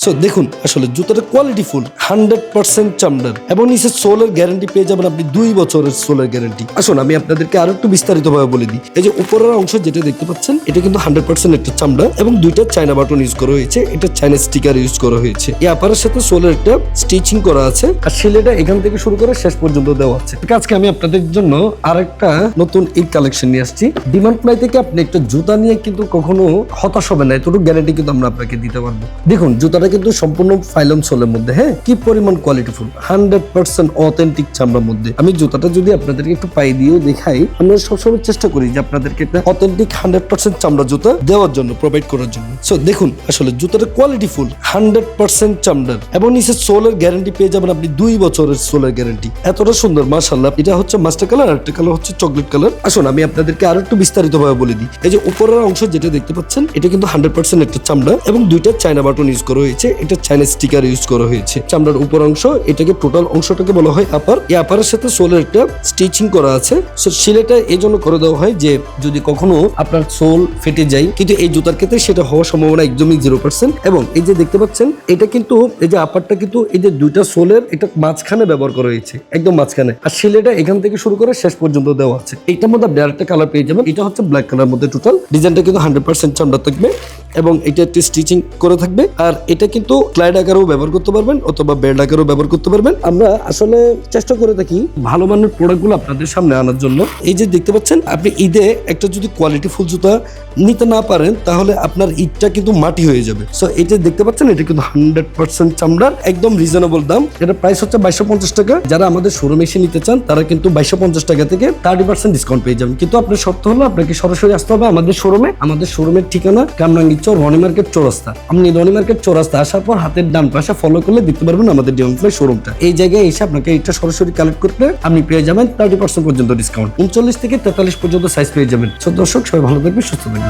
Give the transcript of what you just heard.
So দেখুন আসলে জুতাটা কোয়ালিটি ফুল 100% চামড়ার এবং নিচে সোলের গ্যারান্টি পেয়ে যাবেন আপনি 2 বছরের সোলের গ্যারান্টি। আসুন আমি আপনাদেরকে আরো একটু বিস্তারিত ভাবে বলে দিই। এই যে উপরের অংশ যেটা দেখতে পাচ্ছেন এটা কিন্তু 100% একটা চামড়া এবং দুইটা চায়না বাটন ইউজ করা হয়েছে, এটা চায়না স্টিকার ইউজ করা হয়েছে। এই আপারের সাথে সোলের একটা স্টিচিং করা আছে আর সেলেটা এখান থেকে শুরু করে শেষ পর্যন্ত দেওয়া আছে। আজকে আমি আপনাদের জন্য আরেকটা নতুন ঈদ কালেকশন নিয়ে আসছি। ডিমান্ড প্লাই থেকে আপনি একটা জুতা নিয়ে কিন্তু কখনো হতাশ হবে না, এতটুকু গ্যারান্টি কিন্তু আমরা আপনাকে দিতে পারবো। দেখুন জুতাটা কিন্তু সম্পূর্ণ ফাইলম সোলের মধ্যে, হ্যাঁ কি পরিমাণ কোয়ালিটিফুল, 100% অথেন্টিক চামড়ার মধ্যে। আমি জুতাটা যদি আপনাদেরকে একটু পাই দিয়েও দেখাই, আমরা সবসময় চেষ্টা করি যে আপনাদেরকে একটা অথেন্টিক 100% চামড়া জুতা দেওয়ার জন্য, প্রোভাইড করার জন্য। সো দেখুন আসলে জুতাটা কোয়ালিটিফুল 100% চামড়ার এবং নিচে সোলের গ্যারান্টি পেয়ে যাবেন আপনি 2 বছরের সোলের গ্যারান্টি। এতটা সুন্দর মাশাআল্লাহ। এটা হচ্ছে মাস্টার কালার আর একটা কালার হচ্ছে চকলেট কালার। আসুন আমি আপনাদেরকে আরো একটু বিস্তারিত ভাবে বলে দিই। এই যে উপরের অংশ যেটা দেখতে পাচ্ছেন এটা কিন্তু 100% একটা চামড়া এবং দুইটা চায়না বাটন ইউজ করা হয়েছে, এটা চায়না স্টিকার ইউজ করা হয়েছে। চামড়ার উপর অংশ এটাকে টোটাল অংশটাকে বলা হয় আপার। এই আপারের সাথে সোলের একটা স্টিচিং করা আছে। সো সিলেটা এই জন্য করে দেওয়া হয় যে যদি কখনো আপনার সোল ফেটে যায়, কিন্তু এই জুতার ক্ষেত্রে সেটা হওয়ার সম্ভাবনা একদমই 0%। এবং এই যে দেখতে পাচ্ছেন এটা কিন্তু এই যে আপারটা কিন্তু এই যে দুইটা সোলের এটা মাঝখানে ব্যবহার করা হয়েছে, একদম মাঝখানে। আর সিলেটা এখান থেকে শুরু করে শেষ পর্যন্ত দেওয়া আছে। এইটার মধ্যে আপনি আরেকটা কালার পেয়ে যাবেন, এটা হচ্ছে ব্ল্যাক কালার মধ্যে। টোটাল ডিজাইনটা কিন্তু 100% চামড়া থাকবে এবং এটা একটি স্টিচিং করে থাকবে। আর এটা কিন্তু ক্লাইড আকারেও ব্যবহার করতে পারবেন অথবা বেল্ট আকারেও ব্যবহার করতে পারবেন। আমরা আসলে চেষ্টা করে থাকি ভালো মানের প্রোডাক্টগুলো আপনাদের সামনে আনার জন্য। এই যে দেখতে পাচ্ছেন আপনি ঈদে একটা যদি কোয়ালিটি ফুল জুতা নিতে না পারেন তাহলে আপনার ঈদটা কিন্তু মাটি হয়ে যাবে। সো এটা দেখতে পাচ্ছেন এটা কিন্তু 100% চামড়ার, একদম রিজনেবল দাম। এটা প্রাইস হচ্ছে 2250 টাকা। যারা আমাদের শোরুমে এসে নিতে চান তারা কিন্তু 2250 টাকা থেকে 30% ডিসকাউন্ট পেয়ে যাবেন। কিন্তু আপনার শর্ত হলো আপনাকে সরাসরি আসতে হবে আমাদের শোরুমে। আমাদের শোরুমের ঠিকানা কামরাঙ্গীর চর, রনি মার্কেট চৌরাস্তা। আপনি রনি মার্কেট চৌরাস্তা আসার পর হাতের ডান পাশে ফলো করলে দেখতে পারবেন আমাদের ডিমান্ড প্লাই শোরুমটা। এই জায়গায় এসে আপনাকে এটা সরাসরি কালেক্ট করতে আপনি পেয়ে যাবেন 30% পর্যন্ত ডিসকাউন্ট। 39 থেকে 43 পর্যন্ত সাইজ পেয়ে যাবেন। দর্শক সবাই ভালো থাকবেন, সুস্থ থাকবেন।